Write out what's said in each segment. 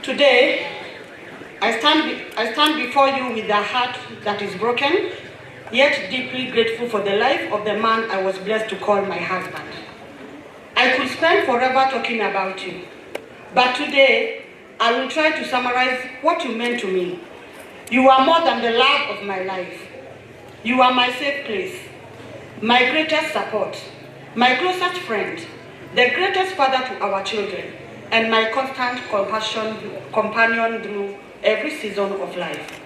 Today, I stand before you with a heart that is broken, yet deeply grateful for the life of the man I was blessed to call my husband. I could spend forever talking about you, but today I will try to summarize what you meant to me. You are more than the love of my life. You are my safe place, my greatest support, my closest friend, the greatest father to our children, and my constant companion through every season of life.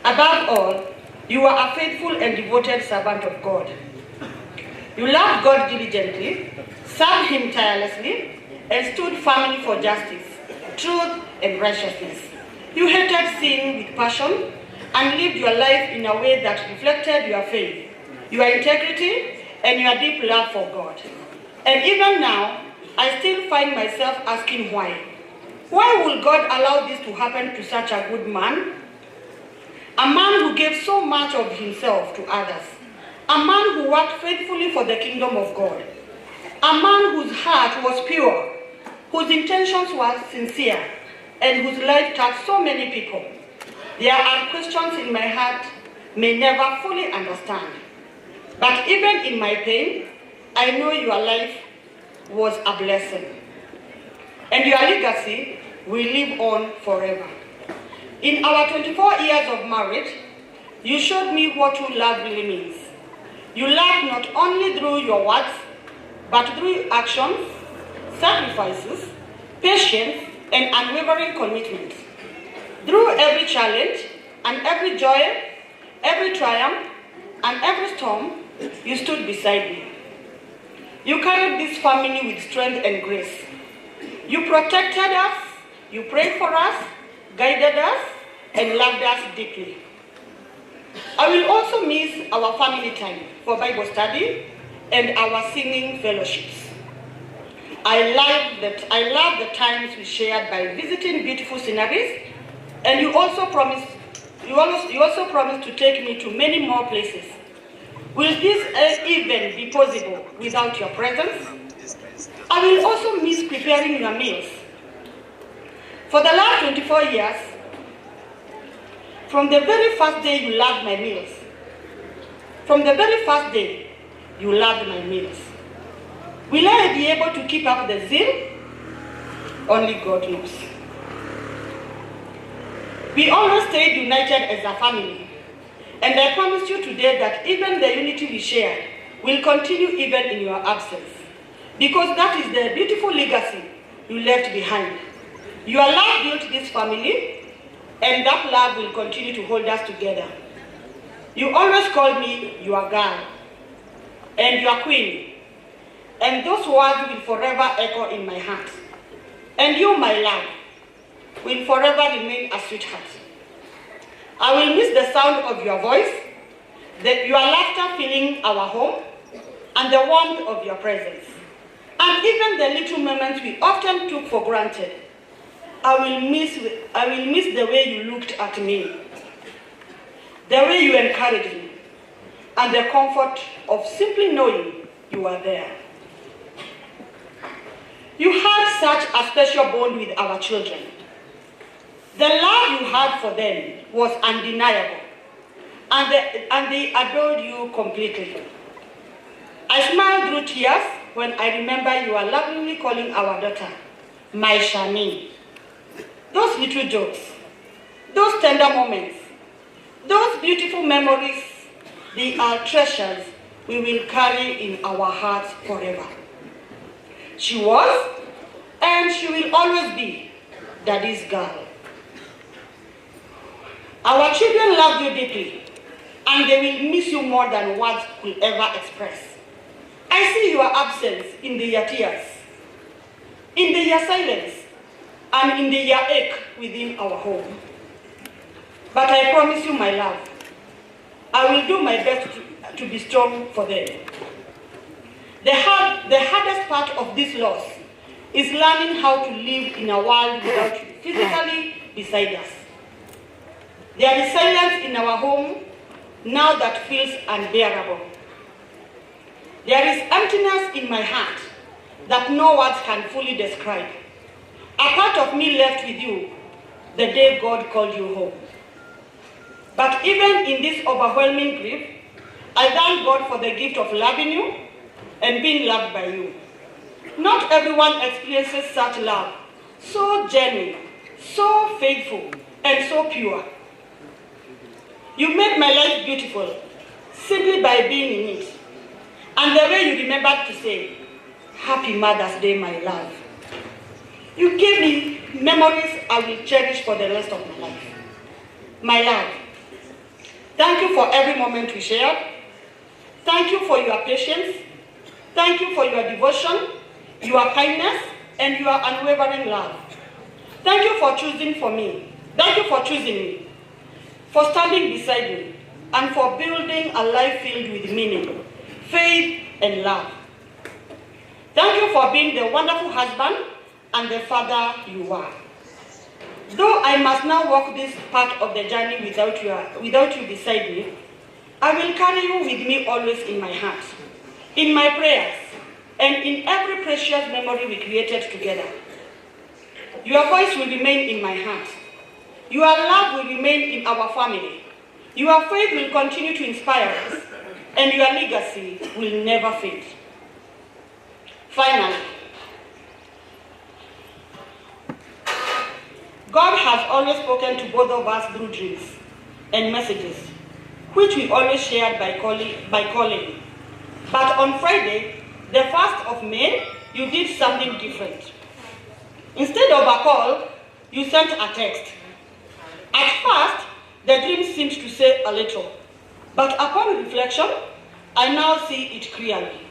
Above all, you are a faithful and devoted servant of God. You loved God diligently, served Him tirelessly, and stood firmly for justice, truth, and righteousness. You hated sin with passion and lived your life in a way that reflected your faith, your integrity, and your deep love for God. And even now, I still find myself asking why. Why would God allow this to happen to such a good man? A man who gave so much of himself to others. A man who worked faithfully for the kingdom of God. A man whose heart was pure, whose intentions were sincere, and whose life touched so many people. There are questions in my heart may never fully understand. But even in my pain, I know your life was a blessing. And your legacy will live on forever. In our 24 years of marriage, you showed me what true love really means. You loved not only through your words, but through actions, sacrifices, patience, and unwavering commitment. Through every challenge and every joy, every triumph, and every storm, you stood beside me. You carried this family with strength and grace. You protected us, you prayed for us, guided us, and loved us deeply. I will also miss our family time for Bible study and our singing fellowships. I love the times we shared by visiting beautiful sceneries, and you also promised to take me to many more places. Will this even be possible without your presence? I will also miss preparing your meals. For the last 24 years, from the very first day you loved my meals. From the very first day, you loved my meals. Will I be able to keep up the zeal? Only God knows. We always stayed united as a family, and I promise you today that even the unity we share will continue even in your absence, because that is the beautiful legacy you left behind. Your love built this family, and that love will continue to hold us together. You always called me your girl and your queen, and those words will forever echo in my heart. And you, my love, will forever remain a sweetheart. I will miss the sound of your voice, your laughter filling our home, and the warmth of your presence, and even the little moments we often took for granted. I will miss the way you looked at me, the way you encouraged me, and the comfort of simply knowing you were there. You had such a special bond with our children. The love you had for them was undeniable, and they adored you completely. I smiled through tears when I remember you are lovingly calling our daughter, my Shani. Those little jokes, those tender moments, those beautiful memories, they are treasures we will carry in our hearts forever. She was, and she will always be, Daddy's girl. Our children love you deeply, and they will miss you more than words could ever express. I see your absence in their tears, in their silence, and in their ache within our home. But I promise you, my love, I will do my best to be strong for them. The hardest part of this loss is learning how to live in a world without you physically beside us. There is silence in our home now that feels unbearable. There is emptiness in my heart that no words can fully describe. A part of me left with you the day God called you home. But even in this overwhelming grief, I thank God for the gift of loving you and being loved by you. Not everyone experiences such love, so genuine, so faithful, and so pure. You made my life beautiful simply by being in it. And the way you remembered to say, "Happy Mother's Day, my love." You gave me memories I will cherish for the rest of my life. My love, thank you for every moment we shared. Thank you for your patience. Thank you for your devotion, your kindness, and your unwavering love. Thank you for choosing for me. Thank you for choosing me, for standing beside me, and for building a life filled with meaning, faith, and love. Thank you for being the wonderful husband and the father you are. Though I must now walk this part of the journey without you beside me, I will carry you with me always in my heart, in my prayers, and in every precious memory we created together. Your voice will remain in my heart. Your love will remain in our family. Your faith will continue to inspire us, and your legacy will never fade. Finally, God has always spoken to both of us through dreams and messages, which we always shared by calling. But on Friday, the 1st of May, you did something different. Instead of a call, you sent a text. At first, the dream seemed to say a little, but upon reflection, I now see it clearly.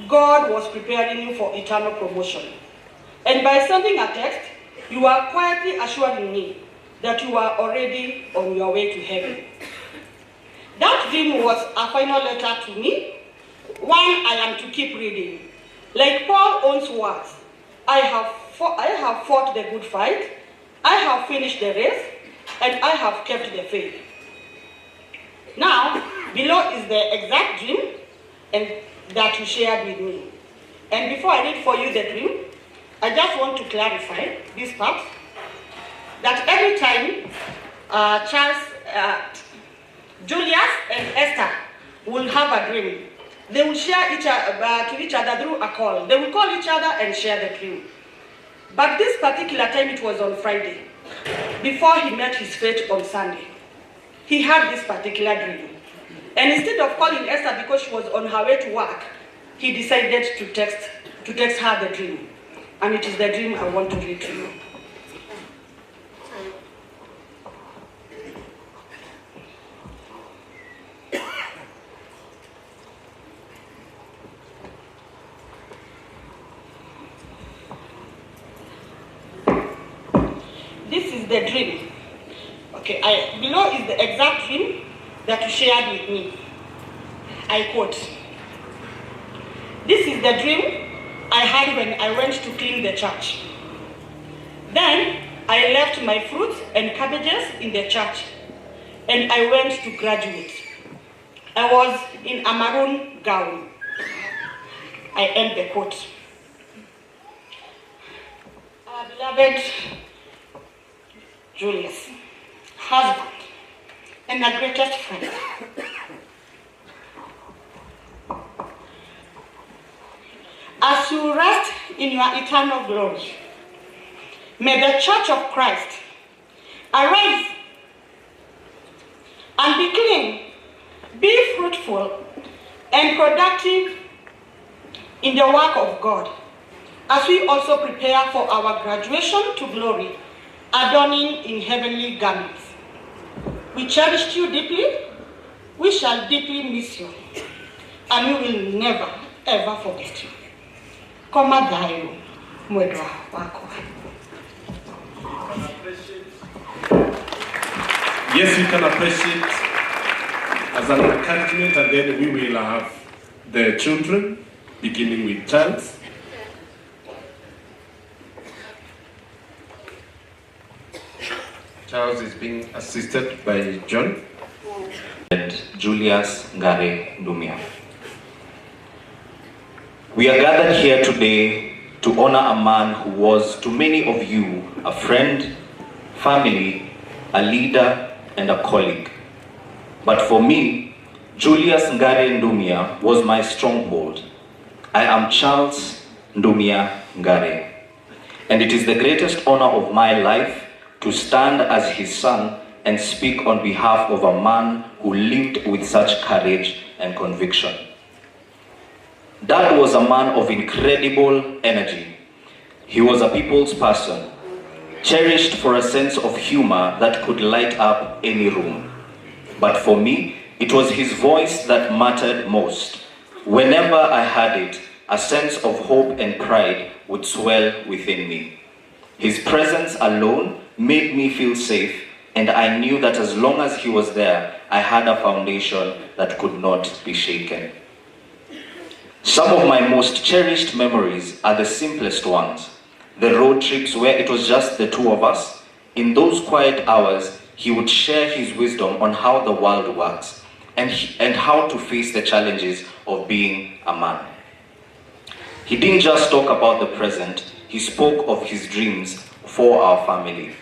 God was preparing you for eternal promotion. And by sending a text, you are quietly assuring me that you are already on your way to heaven. That dream was a final letter to me, one I am to keep reading. Like Paul's own words, I have fought the good fight, I have finished the race, and I have kept the faith. Now, below is the exact dream that you shared with me. And before I read for you the dream, I just want to clarify this part, that every time Julius and Esther will have a dream, they will share to each other through a call. They will call each other and share the dream. But this particular time, it was on Friday, before he met his fate on Sunday. He had this particular dream. And instead of calling Esther because she was on her way to work, he decided to text her the dream. And it is the dream I want to read to you. This is the dream. Okay, below is the exact dream that you shared with me. I quote, "This is the dream I had when I went to clean the church. Then I left my fruits and cabbages in the church, and I went to graduate. I was in a maroon gown." I end the quote. Our beloved Julius, husband, and my greatest friend. As you rest in your eternal glory, may the Church of Christ arise and be clean, be fruitful, and productive in the work of God, as we also prepare for our graduation to glory, adorning in heavenly garments. We cherished you deeply, we shall deeply miss you, and we will never, ever forget you. Koma dayo, mwedwa wako. Yes, you can appreciate as an encouragement, and then we will have the children, beginning with Charles. Charles is being assisted by John. And Julius Ngare Ndumia. We are gathered here today to honor a man who was to many of you a friend, family, a leader, and a colleague. But for me, Julius Ndumia was my stronghold. I am Charles Ndumia Ngare, and it is the greatest honor of my life to stand as his son and speak on behalf of a man who lived with such courage and conviction. Dad was a man of incredible energy. He was a people's person, cherished for a sense of humor that could light up any room. But for me, it was his voice that mattered most. Whenever I heard it, a sense of hope and pride would swell within me. His presence alone made me feel safe, and I knew that as long as he was there, I had a foundation that could not be shaken. Some of my most cherished memories are the simplest ones. The road trips where it was just the two of us. In those quiet hours, he would share his wisdom on how the world works and how to face the challenges of being a man. He didn't just talk about the present, he spoke of his dreams for our family.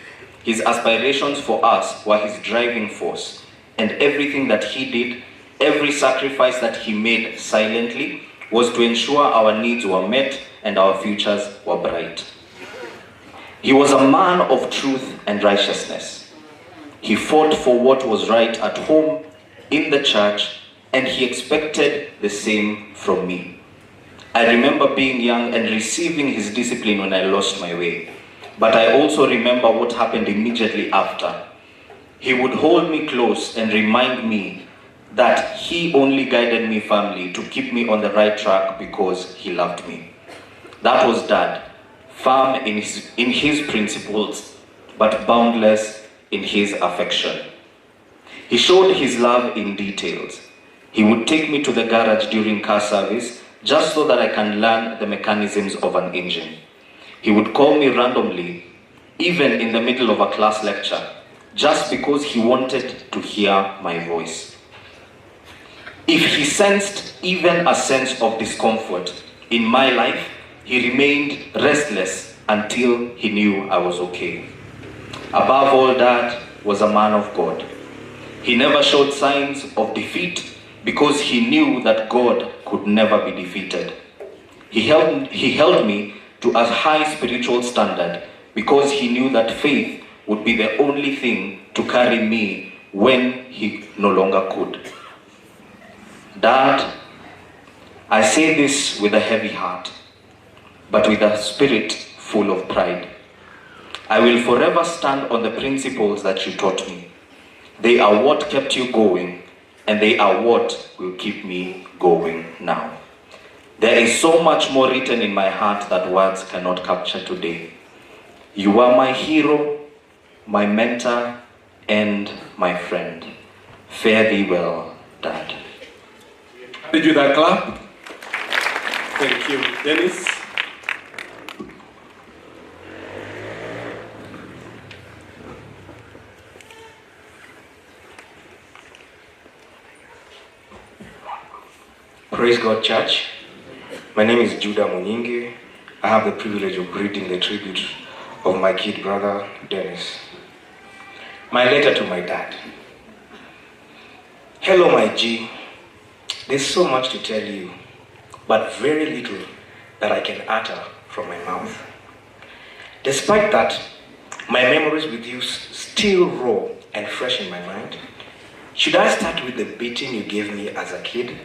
His aspirations for us were his driving force, and everything that he did, every sacrifice that he made silently, was to ensure our needs were met and our futures were bright. He was a man of truth and righteousness. He fought for what was right at home, in the church, and he expected the same from me. I remember being young and receiving his discipline when I lost my way. But I also remember what happened immediately after. He would hold me close and remind me that he only guided me firmly to keep me on the right track because he loved me. That was Dad, firm in his principles, but boundless in his affection. He showed his love in details. He would take me to the garage during car service just so that I can learn the mechanisms of an engine. He would call me randomly, even in the middle of a class lecture, just because he wanted to hear my voice. If he sensed even a sense of discomfort in my life, he remained restless until he knew I was okay. Above all, Dad was a man of God. He never showed signs of defeat because he knew that God could never be defeated. He held me to a high spiritual standard because he knew that faith would be the only thing to carry me when he no longer could. Dad, I say this with a heavy heart, but with a spirit full of pride. I will forever stand on the principles that you taught me. They are what kept you going, and they are what will keep me going now. There is so much more written in my heart that words cannot capture today. You are my hero, my mentor, and my friend. Fare thee well, Dad. Did you that clap? Thank you. Dennis? Praise God, church. My name is Judah Munyingi. I have the privilege of reading the tribute of my kid brother, Dennis. My letter to my dad. Hello, my G. There's so much to tell you, but very little that I can utter from my mouth. Despite that, my memories with you still raw and fresh in my mind. Should I start with the beating you gave me as a kid?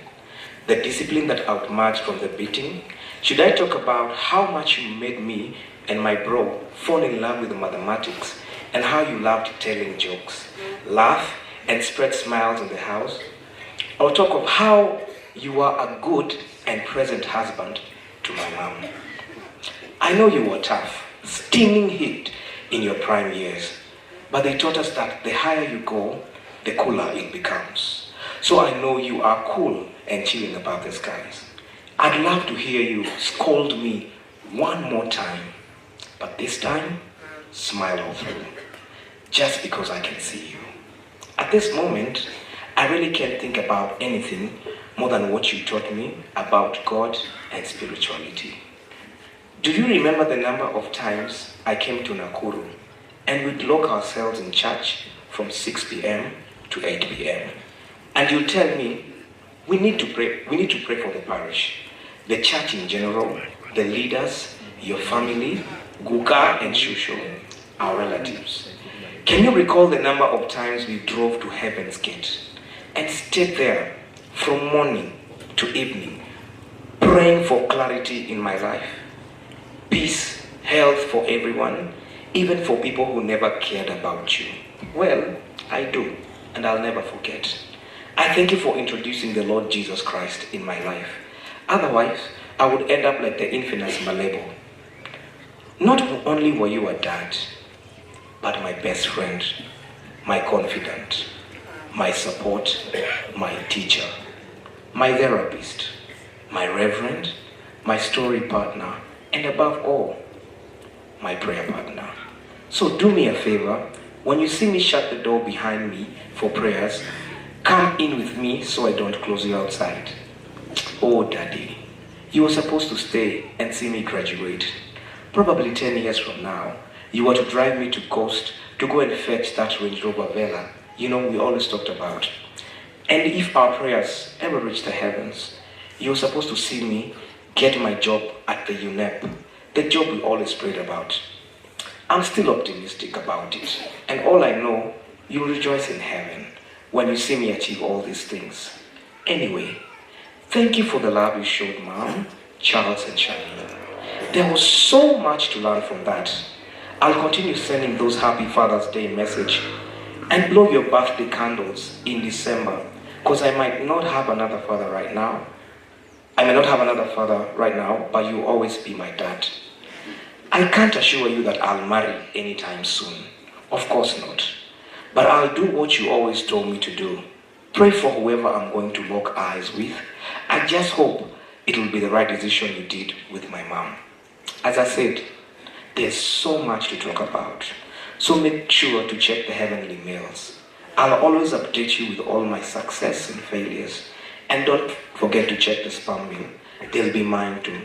The discipline that outmarched from the beating? Should I talk about how much you made me and my bro fall in love with mathematics and how you loved telling jokes, laugh, and spread smiles in the house? Or talk of how you are a good and present husband to my mom? I know you were tough, steaming heat in your prime years, but they taught us that the higher you go, the cooler it becomes. So I know you are cool and chilling about the skies. I'd love to hear you scold me one more time, but this time, smile all through, just because I can see you. At this moment, I really can't think about anything more than what you taught me about God and spirituality. Do you remember the number of times I came to Nakuru and we'd lock ourselves in church from 6 p.m. to 8 p.m. And you'll tell me, we need to pray for the parish, the church in general, the leaders, your family, Guka and Shusho, our relatives. Can you recall the number of times we drove to Heaven's Gate and stayed there from morning to evening, praying for clarity in my life, peace, health for everyone, even for people who never cared about you? Well, I do, and I'll never forget. I thank you for introducing the Lord Jesus Christ in my life. Otherwise, I would end up like the infamous Malebo. Not only were you a dad, but my best friend, my confidant, my support, my teacher, my therapist, my reverend, my story partner, and above all, my prayer partner. So do me a favor, when you see me shut the door behind me for prayers, come in with me so I don't close you outside. Oh, Daddy, you were supposed to stay and see me graduate. Probably 10 years from now, you were to drive me to Coast to go and fetch that Range Rover Vela, we always talked about. And if our prayers ever reach the heavens, you were supposed to see me get my job at the UNEP, the job we always prayed about. I'm still optimistic about it, and all I know, you'll rejoice in heaven when you see me achieve all these things. Anyway, thank you for the love you showed Mom, Charles, and Shani. There was so much to learn from that. I'll continue sending those Happy Father's Day message and blow your birthday candles in December, because I might not have another father right now. I may not have another father right now, but you'll always be my dad. I can't assure you that I'll marry anytime soon. Of course not. But I'll do what you always told me to do. Pray for whoever I'm going to lock eyes with. I just hope it'll be the right decision you did with my mom. As I said, there's so much to talk about. So make sure to check the heavenly mails. I'll always update you with all my success and failures. And don't forget to check the spam mail. They'll be mine too.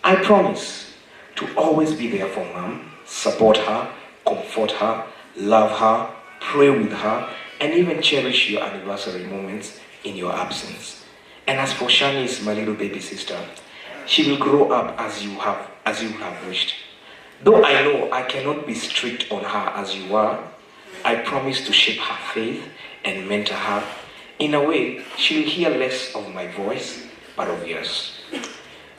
I promise to always be there for Mom, support her, comfort her, love her, pray with her, and even cherish your anniversary moments in your absence. And as for Shani, my little baby sister, she will grow up as you have wished. Though I know I cannot be strict on her as you are, I promise to shape her faith and mentor her. In a way, she will hear less of my voice, but of yours.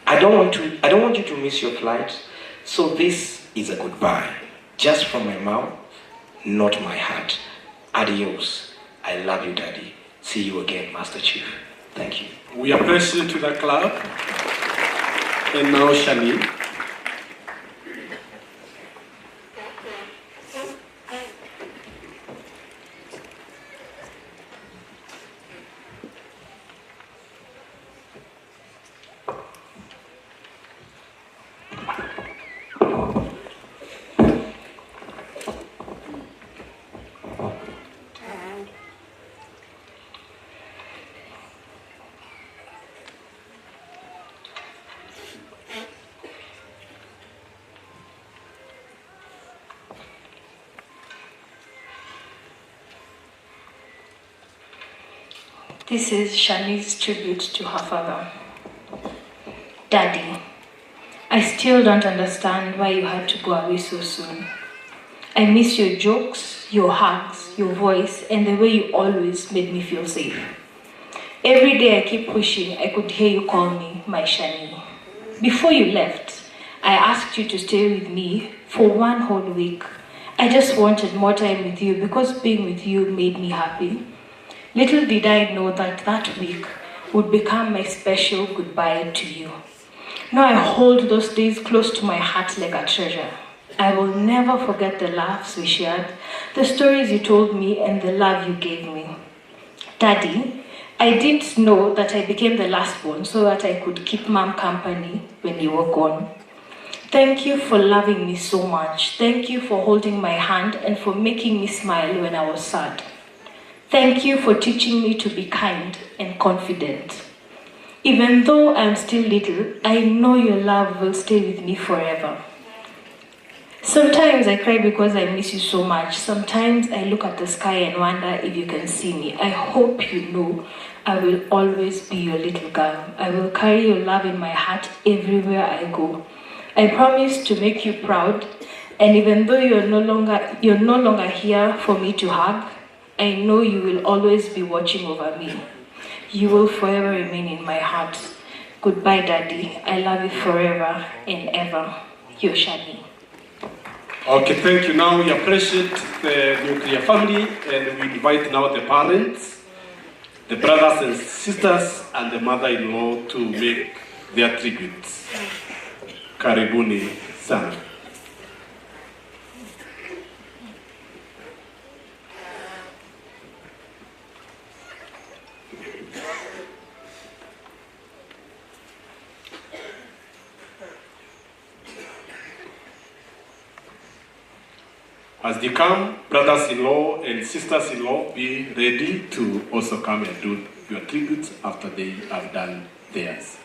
I don't want you to miss your flight, so this is a goodbye. Just from my mouth, not my heart. Adios. I love you, Daddy. See you again, Master Chief. Thank you. We are president to the club. And now Shani. This is Shani's tribute to her father. Daddy, I still don't understand why you had to go away so soon. I miss your jokes, your hugs, your voice, and the way you always made me feel safe. Every day I keep wishing I could hear you call me my Shani. Before you left, I asked you to stay with me for 1 whole week. I just wanted more time with you because being with you made me happy. Little did I know that that week would become my special goodbye to you. Now I hold those days close to my heart like a treasure. I will never forget the laughs we shared, the stories you told me, and the love you gave me. Daddy, I didn't know that I became the last one so that I could keep Mom company when you were gone. Thank you for loving me so much. Thank you for holding my hand and for making me smile when I was sad. Thank you for teaching me to be kind and confident. Even though I'm still little, I know your love will stay with me forever. Sometimes I cry because I miss you so much. Sometimes I look at the sky and wonder if you can see me. I hope you know I will always be your little girl. I will carry your love in my heart everywhere I go. I promise to make you proud, and even though you're no longer here for me to hug, I know you will always be watching over me. You will forever remain in my heart. Goodbye, Daddy. I love you forever and ever. Your Shani. Okay, thank you. Now we appreciate the nuclear family, and we invite now the parents, the brothers and sisters, and the mother-in-law to make their tributes. Karibuni sana. As they come, brothers-in-law and sisters-in-law, be ready to also come and do your tributes after they have done theirs.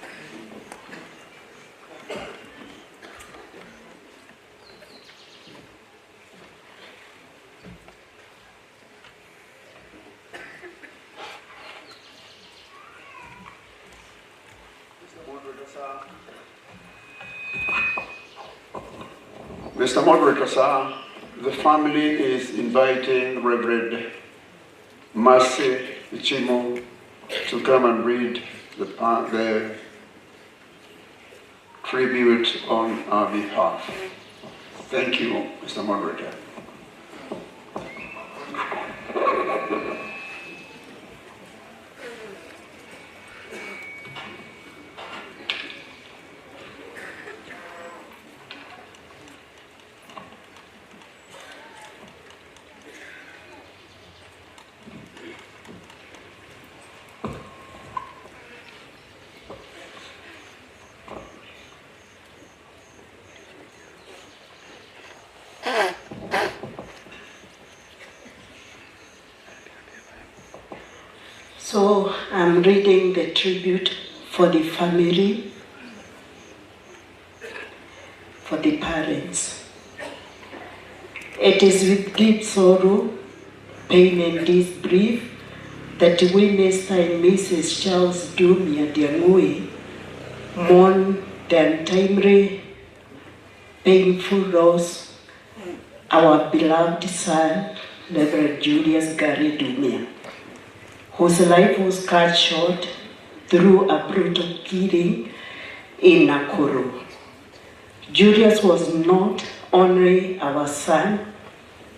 Mr. Moderator, the family is inviting Reverend Mercy Ichimo to come and read the tribute on our behalf. Thank you, Mr. Moderator. So I'm reading the tribute for the family, for the parents. It is with deep sorrow, pain and disbelief that we, Mr. and Mrs. Charles Ndumia Diangui, mourn the untimely, painful loss our beloved son, Reverend Julius Gary Ndumia, whose life was cut short through a brutal killing in Nakuru. Julius was not only our son,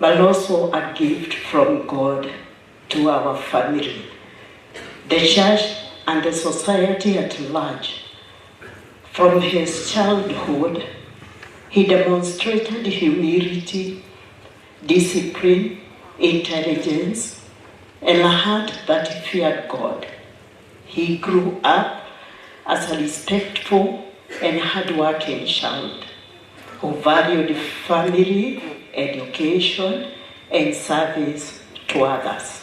but also a gift from God to our family, the church and the society at large. From his childhood, he demonstrated humility, discipline, intelligence, and a heart that feared God. He grew up as a respectful and hardworking child who valued family, education, and service to others.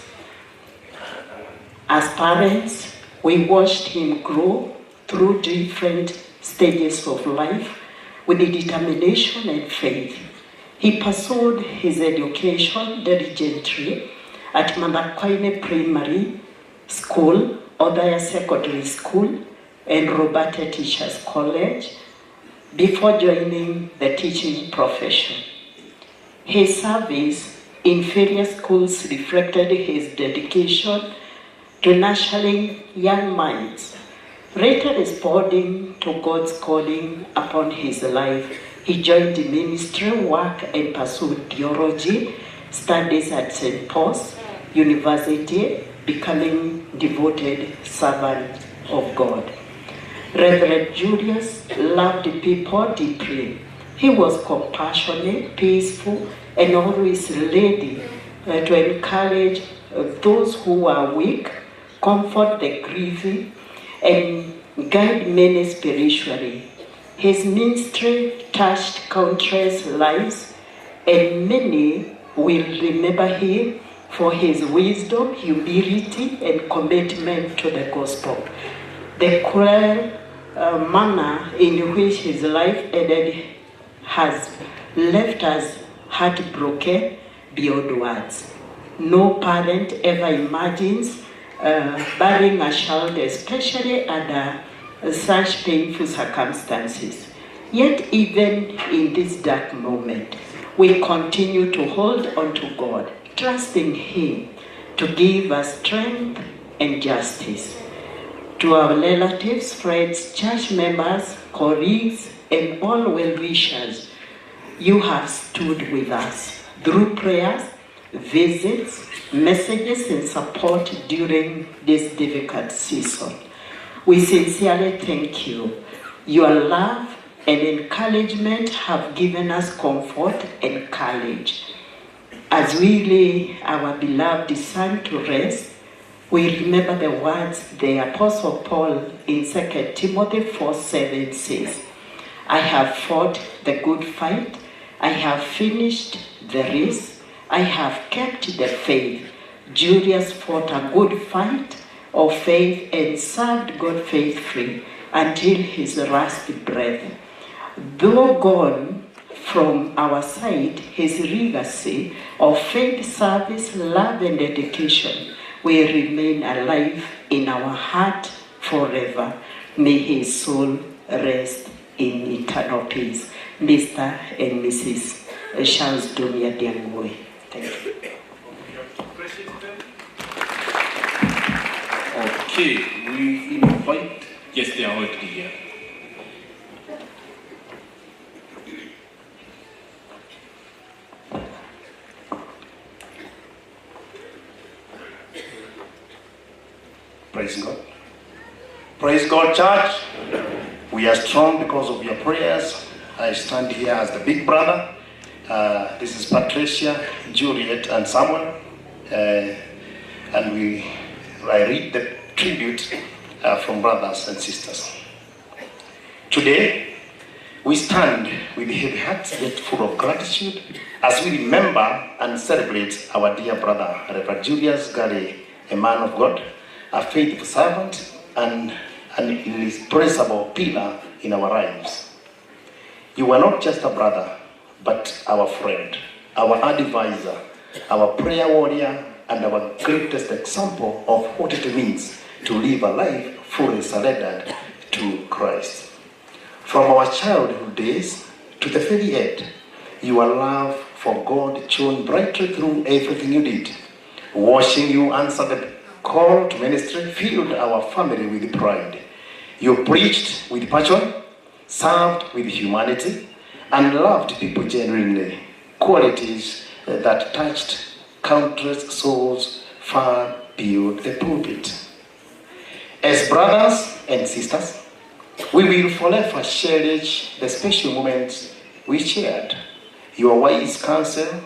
As parents, we watched him grow through different stages of life with determination and faith. He pursued his education diligently at Mathikoini Primary School, Odaya Secondary School, and Roberta Teachers College before joining the teaching profession. His service in various schools reflected his dedication to nurturing young minds. Later responding to God's calling upon his life, he joined the ministry work and pursued theology studies at St. Paul's University, becoming devoted servant of God. Reverend Julius loved people deeply. He was compassionate, peaceful, and always ready to encourage those who were weak, comfort the grieving, and guide many spiritually. His ministry touched countless lives, and many will remember him for his wisdom, humility, and commitment to the gospel. The cruel manner in which his life ended has left us heartbroken beyond words. No parent ever imagines burying a child, especially under such painful circumstances. Yet even in this dark moment, we continue to hold on to God, trusting Him to give us strength and justice. To our relatives, friends, church members, colleagues, and all well-wishers, you have stood with us through prayers, visits, messages, and support during this difficult season. We sincerely thank you. Your love and encouragement have given us comfort and courage. As we lay our beloved Son to rest, we remember the words the Apostle Paul in 2 Timothy 4:7 says, I have fought the good fight, I have finished the race, I have kept the faith. Julius fought a good fight of faith and served God faithfully until his last breath. Though gone from our side, his legacy of faith, service, love, and dedication will remain alive in our heart forever. May his soul rest in eternal peace. Mr. and Mrs. Charles Ndumia Diangwe. Thank you. Okay, we invite, yes, they are already here. Praise God. Praise God, church. We are strong because of your prayers. I stand here as the big brother. This is Patricia, Juliet, and Samuel. And I read the tribute from brothers and sisters. Today, we stand with heavy hearts yet full of gratitude as we remember and celebrate our dear brother, Reverend Julius Gary, a man of God, a faithful servant, and an irreplaceable pillar in our lives. You are not just a brother, but our friend, our advisor, our prayer warrior, and our greatest example of what it means to live a life fully surrendered to Christ. From our childhood days to the very end, your love for God shone brightly through everything you did. Watching you answer the call to ministry filled our family with pride. You preached with passion, served with humanity, and loved people genuinely, qualities that touched countless souls far beyond the pulpit. As brothers and sisters, we will forever cherish the special moments we shared. Your wise counsel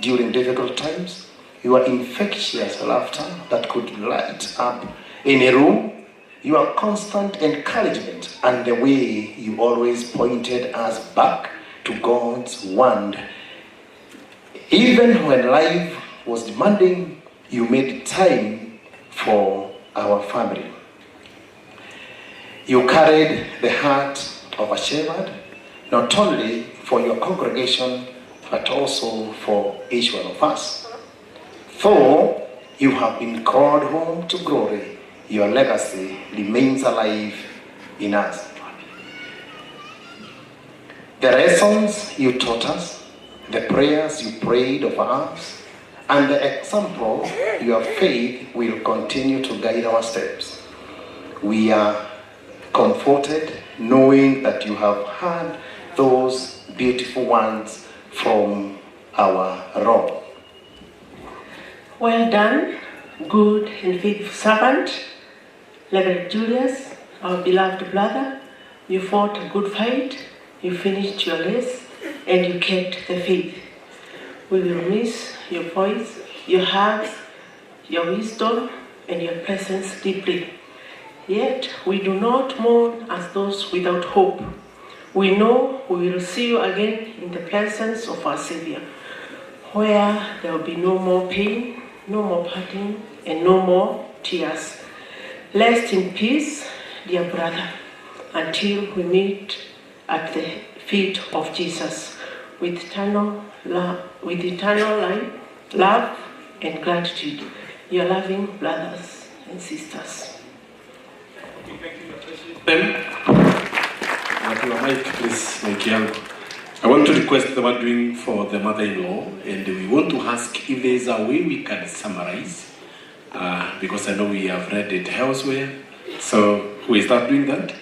during difficult times, your infectious laughter that could light up any room, your constant encouragement, and the way you always pointed us back to God's word. Even when life was demanding, you made time for our family. You carried the heart of a shepherd, not only for your congregation, but also for each one of us. Though you have been called home to glory, your legacy remains alive in us. The lessons you taught us, the prayers you prayed over us, and the example your faith will continue to guide our steps. We are comforted knowing that you have heard those beautiful ones from our Lord. Well done, good and faithful servant, Reverend Julius, our beloved brother. You fought a good fight, you finished your race, and you kept the faith. We will miss your voice, your hugs, your wisdom, and your presence deeply. Yet we do not mourn as those without hope. We know we will see you again in the presence of our Savior, where there will be no more pain, no more parting, and no more tears. Rest in peace, dear brother, until we meet at the feet of Jesus. with eternal love and gratitude. Your loving brothers and sisters. I want to request the one doing for the mother-in-law, and we want to ask if there is a way we can summarize, because I know we have read it elsewhere. So who is that doing that?